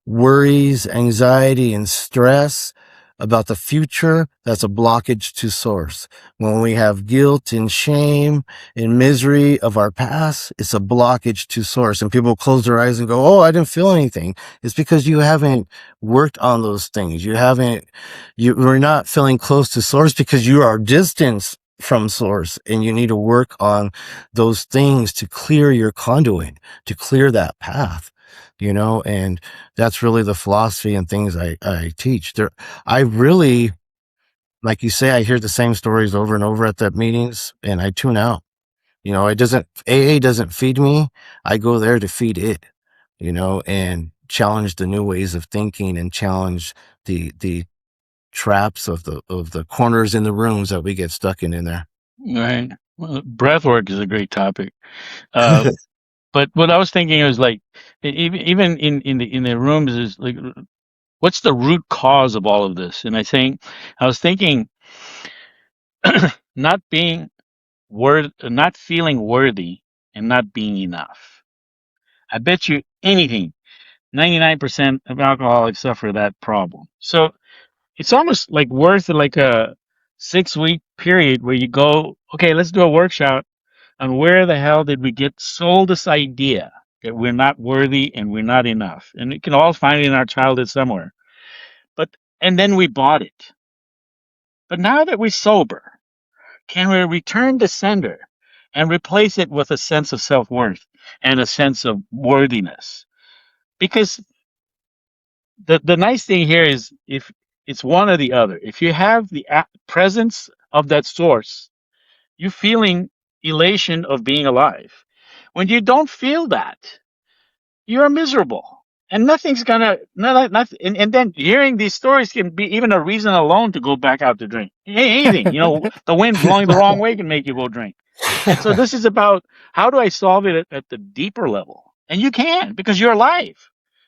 worries, anxiety, and stress about the future, that's a blockage to source. When we have guilt and shame and misery of our past, it's a blockage to source. And people close their eyes and go, oh, I didn't feel anything. It's because you haven't worked on those things. You're not feeling close to source because you are distanced from source, and you need to work on those things to clear your conduit, to clear that path. And that's really the philosophy and things I teach. I really, like you say, I hear the same stories over and over at the meetings and I tune out. AA doesn't feed me. I go there to feed it, and challenge the new ways of thinking and challenge the traps of the corners in the rooms that we get stuck in there.
Right. Well, breathwork is a great topic. But what I was thinking was like, even in the rooms is like, what's the root cause of all of this? And I was thinking, not not feeling worthy, and not being enough. I bet you anything, 99% of alcoholics suffer that problem. So it's almost like worth like a 6-week period where you go, okay, let's do a workshop on where the hell did we get sold this idea that we're not worthy and we're not enough. And we can all find it in our childhood somewhere. And then we bought it. But now that we're sober, can we return the sender and replace it with a sense of self-worth and a sense of worthiness? Because the nice thing here is, if it's one or the other, if you have the presence of that source, you're feeling elation of being alive. When you don't feel that, you're miserable. And nothing's gonna, nothing. And then hearing these stories can be even a reason alone to go back out to drink. Anything, the wind blowing the wrong way can make you go drink. And so this is about, how do I solve it at the deeper level? And you can, because you're alive.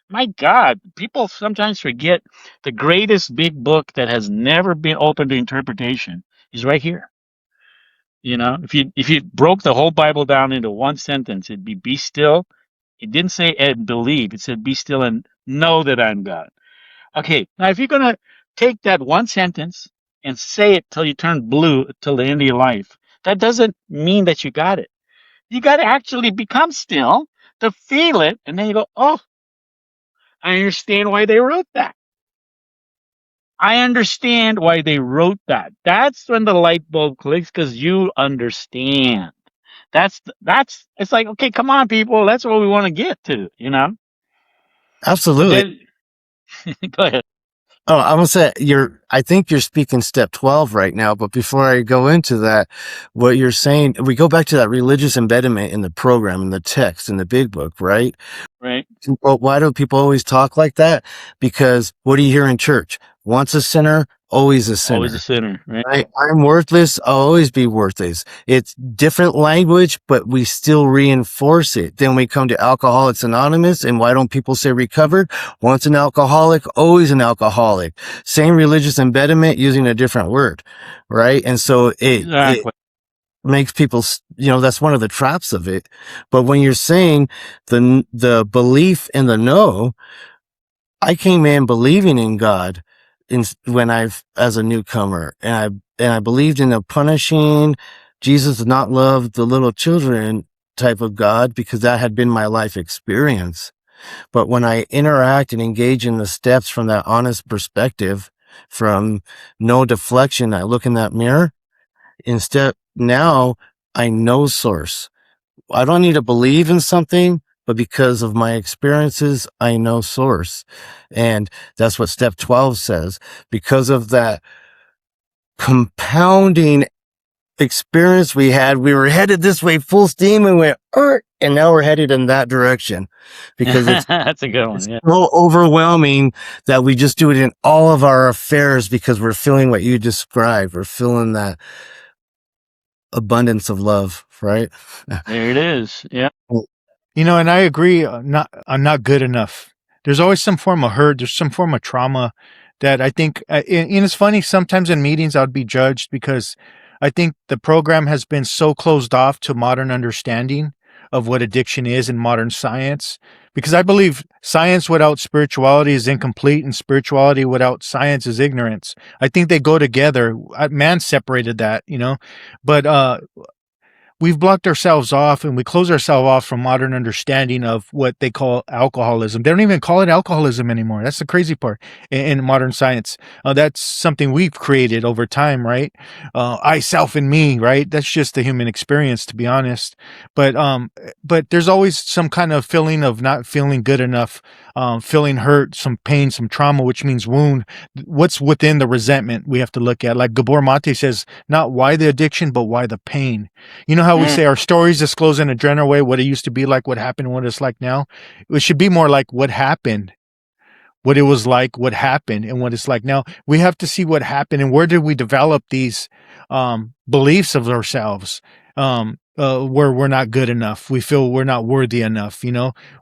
My God, people sometimes forget the greatest big book that has never been open to interpretation is right here. If you broke the whole Bible down into one sentence, it'd be still. It didn't say and believe. It said be still and know that I'm God. Okay, now if you're gonna take that one sentence and say it till you turn blue till the end of your life, that doesn't mean that you got it. You got to actually become still to feel it, and then you go, oh, I understand why they wrote that. I understand why they wrote that. That's when the light bulb clicks, because you understand. It's like, okay, come on, people. That's what we want to get to. But
Absolutely.
then, go ahead.
Oh, I'm gonna say I think you're speaking step 12 right now, but before I go into that, what you're saying, we go back to that religious embedment in the program, in the text, in the big book, right?
Right.
Well, why do people always talk like that? Because what do you hear in church? Once a sinner, always a sinner.
Always a sinner, right?
I'm worthless. I'll always be worthless. It's different language, but we still reinforce it. Then we come to Alcoholics Anonymous, and why don't people say recovered? Once an alcoholic, always an alcoholic. Same religious embedment using a different word, right? And so it
Exactly.
makes people, that's one of the traps of it. But when you're saying the belief in the no, I came in believing in God as a newcomer, and I believed in a punishing, Jesus did not love the little children type of God, because that had been my life experience. But when I interact and engage in the steps from that honest perspective, from no deflection, I look in that mirror. Instead, now I know source. I don't need to believe in something, but because of my experiences, I know source. And that's what step 12 says. Because of that compounding experience we had, we were headed this way full steam and went, and now we're headed in that direction, because it's
That's a good one. Yeah.
so overwhelming that we just do it in all of our affairs, because we're feeling what you described. We're feeling that abundance of love, right?
There it is. Yeah.
And I agree. I'm not good enough. There's always some form of hurt. There's some form of trauma that I think. And it's funny. Sometimes in meetings, I'd be judged because I think the program has been so closed off to modern understanding of what addiction is in modern science. Because I believe science without spirituality is incomplete, and spirituality without science is ignorance. I think they go together. Man separated that, but we've blocked ourselves off, and we close ourselves off from modern understanding of what they call alcoholism. They don't even call it alcoholism anymore. That's the crazy part in modern science. That's something we've created over time, right? I, self, and me, right? That's just the human experience, to be honest. But there's always some kind of feeling of not feeling good enough, feeling hurt, some pain, some trauma, which means wound. What's within the resentment we have to look at. Like Gabor Mate says, not why the addiction, but why the pain. You know how we say our stories disclose in a general way what it used to be like, what happened, what it's like now? It should be more like what happened, what it was like, what happened, and what it's like now. We have to see what happened and where did we develop these beliefs of ourselves, where we're not good enough. We feel we're not worthy enough.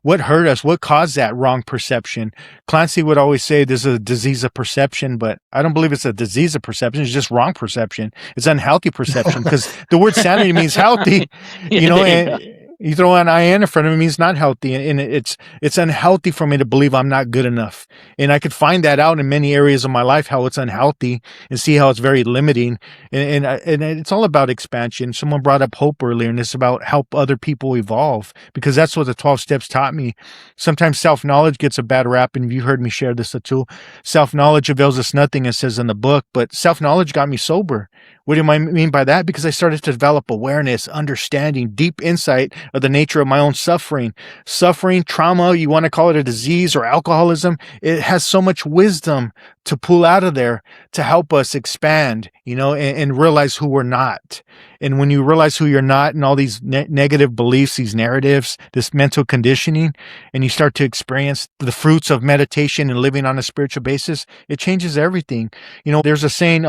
What hurt us? What caused that wrong perception? Clancy would always say there's a disease of perception, but I don't believe it's a disease of perception. It's just wrong perception. It's unhealthy perception, because the word sanity means healthy, and you throw an IN in front of it means not healthy. And it's unhealthy for me to believe I'm not good enough. And I could find that out in many areas of my life, how it's unhealthy, and see how it's very limiting. And it's all about expansion. Someone brought up hope earlier, and it's about help other people evolve, because that's what the 12 steps taught me. Sometimes self-knowledge gets a bad rap. And you heard me share this, Atul. Self-knowledge avails us nothing, it says in the book, but self-knowledge got me sober. What do I mean by that? Because I started to develop awareness, understanding, deep insight of the nature of my own suffering. Suffering, trauma, you want to call it a disease or alcoholism, it has so much wisdom to pull out of there to help us expand, and realize who we're not. And when you realize who you're not, and all these negative beliefs, these narratives, this mental conditioning, and you start to experience the fruits of meditation and living on a spiritual basis, it changes everything. There's a saying,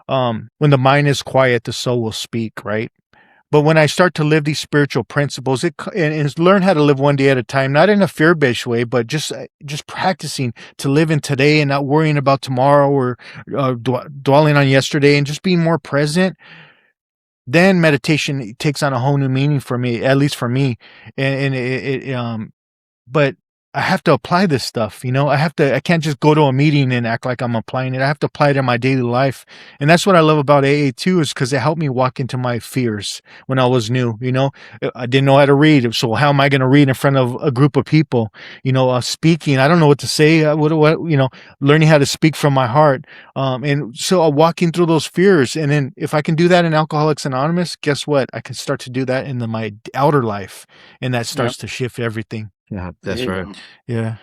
when the mind is quiet, the soul will speak, right? But when I start to live these spiritual principles, and learn how to live one day at a time, not in a fear-based way, but just practicing to live in today and not worrying about tomorrow, or dwelling on yesterday, and just being more present, then meditation takes on a whole new meaning for me, at least for me. But I have to apply this stuff, I can't just go to a meeting and act like I'm applying it. I have to apply it in my daily life. And that's what I love about AA too, is because it helped me walk into my fears when I was new. I didn't know how to read. So how am I going to read in front of a group of people? Speaking, I don't know what to say. Learning how to speak from my heart. And so walking through those fears. And then if I can do that in Alcoholics Anonymous, guess what? I can start to do that in my outer life. And that starts to shift everything.
Yeah, that's right.
Yeah.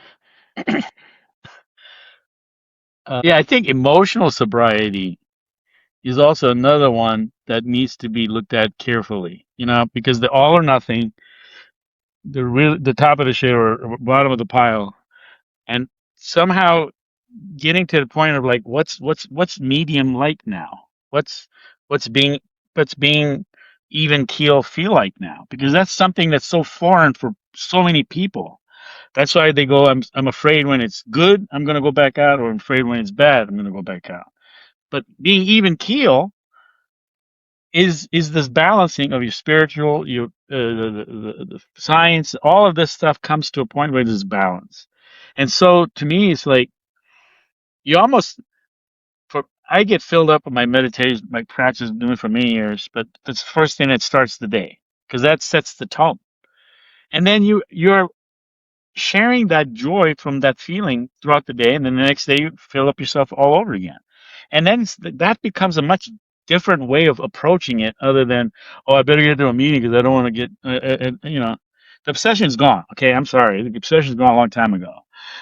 Yeah, I think emotional sobriety is also another one that needs to be looked at carefully, because the all or nothing, the top of the share or bottom of the pile, and somehow getting to the point of like what's medium like now? What's being what's being even keel feel like now? Because that's something that's so foreign for so many people. That's why they go, I'm afraid when it's good, I'm gonna go back out, or I'm afraid when it's bad, I'm gonna go back out. But being even keel is this balancing of your spiritual, your the science, all of this stuff comes to a point where there's balance. And so to me, it's like you almost for I get filled up with my meditation, my practice doing it for many years, but that's the first thing that starts the day because that sets the tone. And then you're sharing that joy from that feeling throughout the day, and then the next day you fill up yourself all over again. And then that becomes a much different way of approaching it, other than, oh, I better get to a meeting because I don't want to get, the obsession's gone. Okay, I'm sorry, the obsession's gone a long time ago.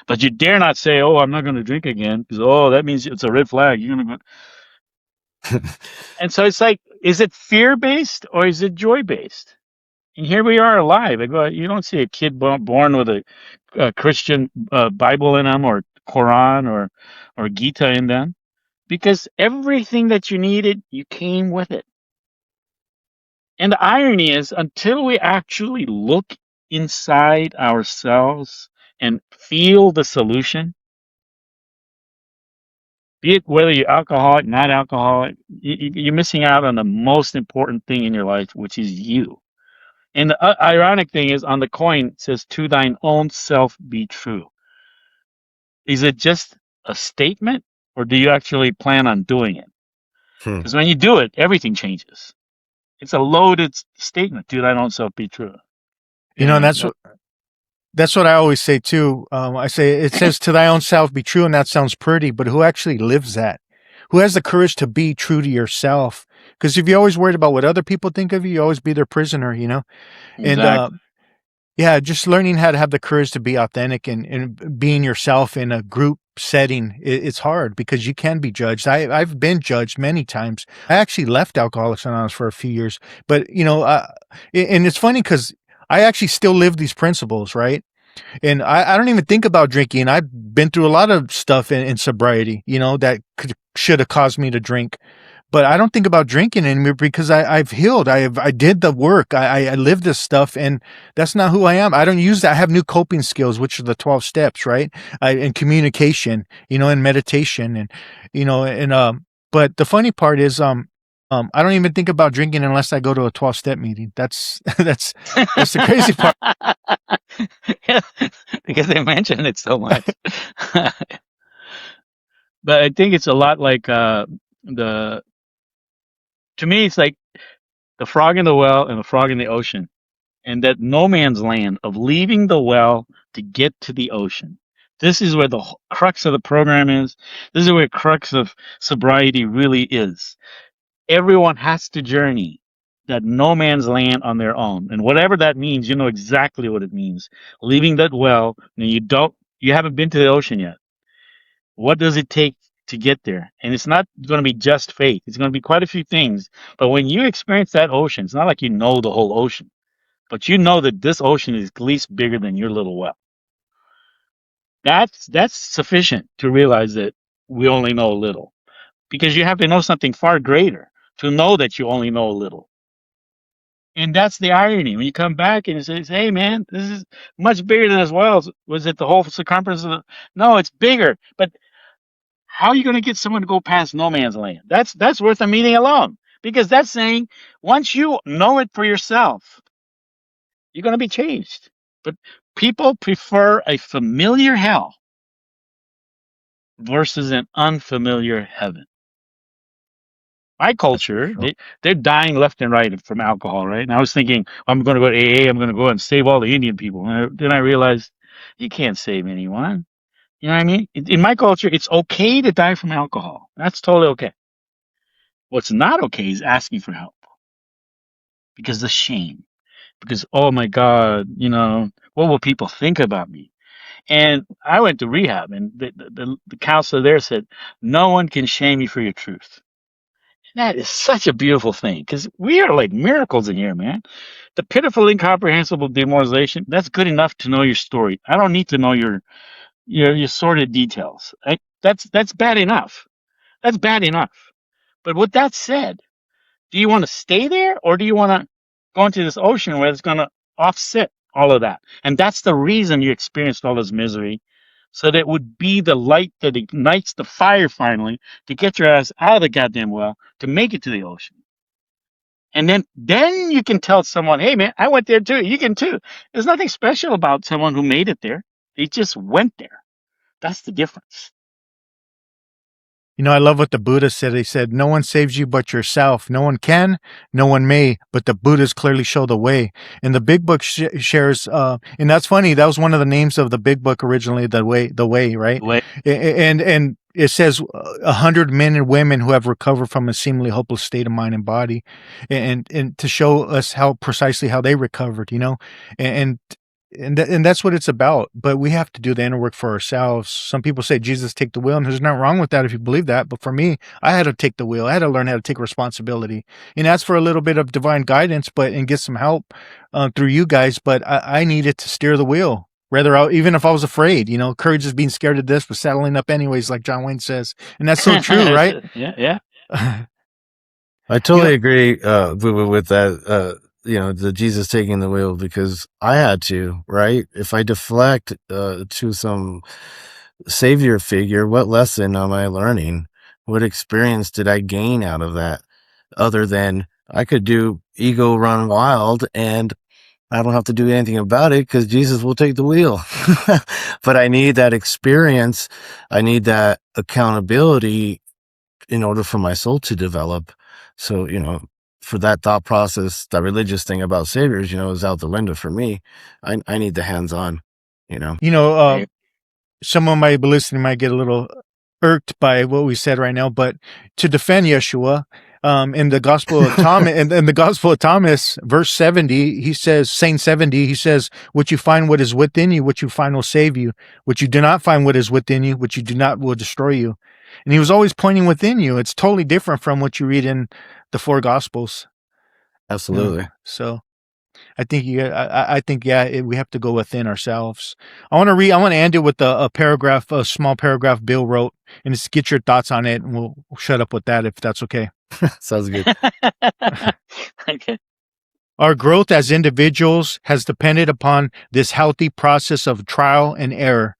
But you dare not say, oh, I'm not going to drink again because, oh, that means it's a red flag. You're going to go. And so it's like, is it fear based or is it joy based? And here we are alive. I go, you don't see a kid born with a Christian Bible in them, or Quran, or Gita in them, because everything that you needed, you came with it. And the irony is, until we actually look inside ourselves and feel the solution, be it whether you're alcoholic, not alcoholic, you're missing out on the most important thing in your life, which is you. And the ironic thing is, on the coin, it says, to thine own self be true. Is it just a statement, or do you actually plan on doing it?
Hmm.
Because when you do it, everything changes. It's a loaded statement. To thine own self be true.
You know, and
And
that's what I always say too. I say it says to thy own self be true, and that sounds pretty, but who actually lives that? Who has the courage to be true to yourself? Because if you're always worried about what other people think of you, you always be their prisoner, you know? And
exactly.
yeah, just learning how to have the courage to be authentic and being yourself in a group setting, it's hard because you can be judged. I've been judged many times. I actually left Alcoholics Anonymous for a few years, but you know, and it's funny because I actually still live these principles, right? And I don't even think about drinking. I've been through a lot of stuff in sobriety, you know, that should have caused me to drink. But I don't think about drinking anymore because I've healed. I did the work. I lived this stuff, and that's not who I am. I don't use that. I have new coping skills, which are the 12 steps, right? And communication, you know, and meditation, and you know, and But the funny part is, I don't even think about drinking unless I go to a 12-step meeting. That's the crazy part.
Yeah, because they mention it so much. But I think it's a lot like the. To me, it's like the frog in the well and the frog in the ocean, and that no man's land of leaving the well to get to the ocean. This is where the crux of the program is. This is where the crux of sobriety really is. Everyone has to journey that no man's land on their own, and whatever that means, you know exactly what it means. Leaving that well, and you haven't been to the ocean yet. What does it take to get there? And it's not going to be just faith. It's going to be quite a few things. But when you experience that ocean, it's not like you know the whole ocean, but you know that this ocean is at least bigger than your little well. That's sufficient to realize that we only know a little, because you have to know something far greater to know that you only know a little. And that's the irony when you come back and it says, "Hey, man, this is much bigger than as well." Was it the whole circumference of the? No, it's bigger. But how are you going to get someone to go past no man's land? That's worth a meeting alone, because that's saying once you know it for yourself, you're going to be changed. But people prefer a familiar hell versus an unfamiliar heaven. My culture, they're dying left and right from alcohol, right? And I was thinking, I'm going to go to AA, I'm going to go and save all the Indian people. And then I realized you can't save anyone. You know what I mean? In my culture, it's okay to die from alcohol. That's totally okay. What's not okay is asking for help, because the shame, because, oh my God, what will people think about me? And I went to rehab, and the counselor there said, no one can shame you for your truth. That is such a beautiful thing, because we are like miracles in here, man. The pitiful, incomprehensible demoralization, that's good enough to know your story. I don't need to know your sordid details. That's bad enough. That's bad enough. But with that said, do you want to stay there or do you want to go into this ocean where it's going to offset all of that? And that's the reason you experienced all this misery. So that it would be the light that ignites the fire finally to get your ass out of the goddamn well to make it to the ocean. And then you can tell someone, hey man, I went there too. You can too. There's nothing special about someone who made it there. They just went there. That's the difference.
I love what the Buddha said. He said, no one saves you but yourself. No one can, no one may, but the Buddhas clearly show the way. And the big book shares, and that's funny. That was one of the names of the big book originally, the way, right? And it says 100 men and women who have recovered from a seemingly hopeless state of mind and body, and to show us precisely how they recovered, and that's what it's about. But we have to do the inner work for ourselves. Some people say Jesus take the wheel, and there's nothing wrong with that if you believe that. But for me, I had to take the wheel. I had to learn how to take responsibility, and that's for a little bit of divine guidance, and get some help through you guys. But I needed to steer the wheel. Even if I was afraid, courage is being scared of this, but saddling up anyways, like John Wayne says, and that's so true, right?
Yeah.
I totally agree with that. The Jesus taking the wheel, because I had to, right? If I deflect to some savior figure, what lesson am I learning? What experience did I gain out of that? Other than I could do ego run wild and I don't have to do anything about it because Jesus will take the wheel. But I need that experience. I need that accountability in order for my soul to develop. So, for that thought process, that religious thing about saviors, is out the window for me. I need the hands-on,
Someone might be listening, might get a little irked by what we said right now, but to defend Yeshua, in the Gospel of Thomas, in the Gospel of Thomas, verse 70, he says, Saint 70, he says, what you find what is within you, what you find will save you. What you do not find what is within you, what you do not will destroy you. And he was always pointing within you. It's totally different from what you read in the four Gospels.
Absolutely.
So I think we have to go within ourselves. I want to end it with a small paragraph Bill wrote, and just get your thoughts on it, and we'll shut up with that if that's okay.
Sounds good.
Okay.
Our growth as individuals has depended upon this healthy process of trial and error.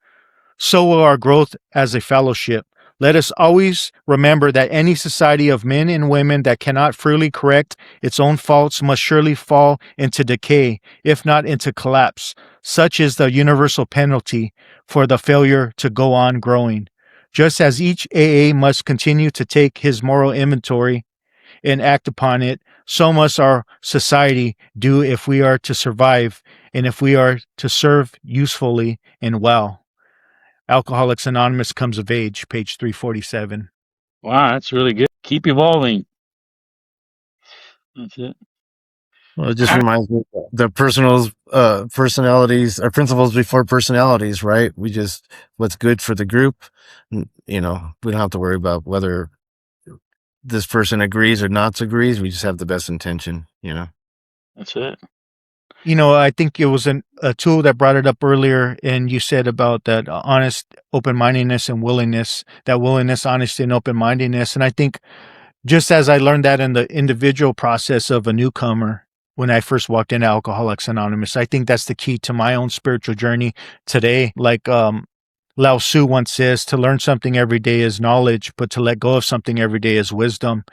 So will our growth as a fellowship. Let us always remember that any society of men and women that cannot freely correct its own faults must surely fall into decay, if not into collapse. Such is the universal penalty for the failure to go on growing. Just as each AA must continue to take his moral inventory and act upon it, so must our society do if we are to survive and if we are to serve usefully and well. Alcoholics Anonymous Comes of Age, page 347.
Wow, that's really good. Keep evolving. That's it.
Well, it just reminds me of the personalities or principles before personalities, right? What's good for the group. We don't have to worry about whether this person agrees or not agrees. We just have the best intention,
That's it.
I think it was a tool that brought it up earlier, and you said about that honest open-mindedness and willingness, that willingness, honesty, and open-mindedness. And I think just as I learned that in the individual process of a newcomer, when I first walked into Alcoholics Anonymous, I think that's the key to my own spiritual journey today. Like Lao Tzu once says, to learn something every day is knowledge, but to let go of something every day is wisdom.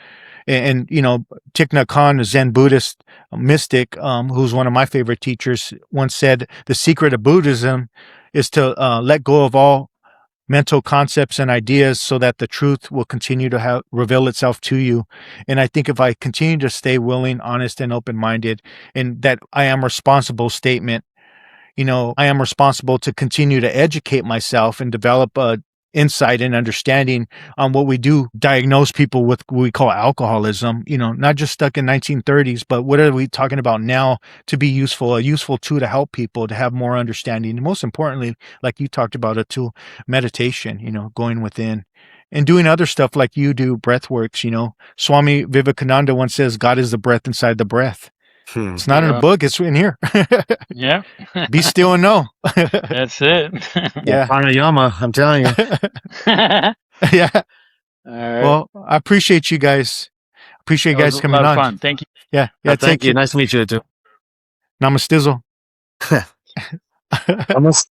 And Thich Nhat Hanh, a Zen Buddhist mystic, who's one of my favorite teachers, once said, the secret of Buddhism is to let go of all mental concepts and ideas so that the truth will continue to reveal itself to you. And I think if I continue to stay willing, honest, and open-minded, and that I am responsible statement, I am responsible to continue to educate myself and develop insight and understanding on what we do diagnose people with what we call alcoholism, not just stuck in 1930s, but what are we talking about now to be a useful tool to help people to have more understanding. And most importantly, like you talked about, a tool, meditation, going within and doing other stuff like you do, breath works. Swami Vivekananda once says, God is the breath inside the breath. It's not in a
Yeah.
book. It's in here.
Yeah.
Be still and know.
That's it.
Yeah.
Pranayama, I'm telling you.
Yeah.
All right.
Well, I appreciate you guys. Appreciate you
That was
guys
a
coming
lot of
on.
fun. Thank you.
Yeah. Yeah.
Thank you. Nice to meet you too.
Namastizzle.
Almost.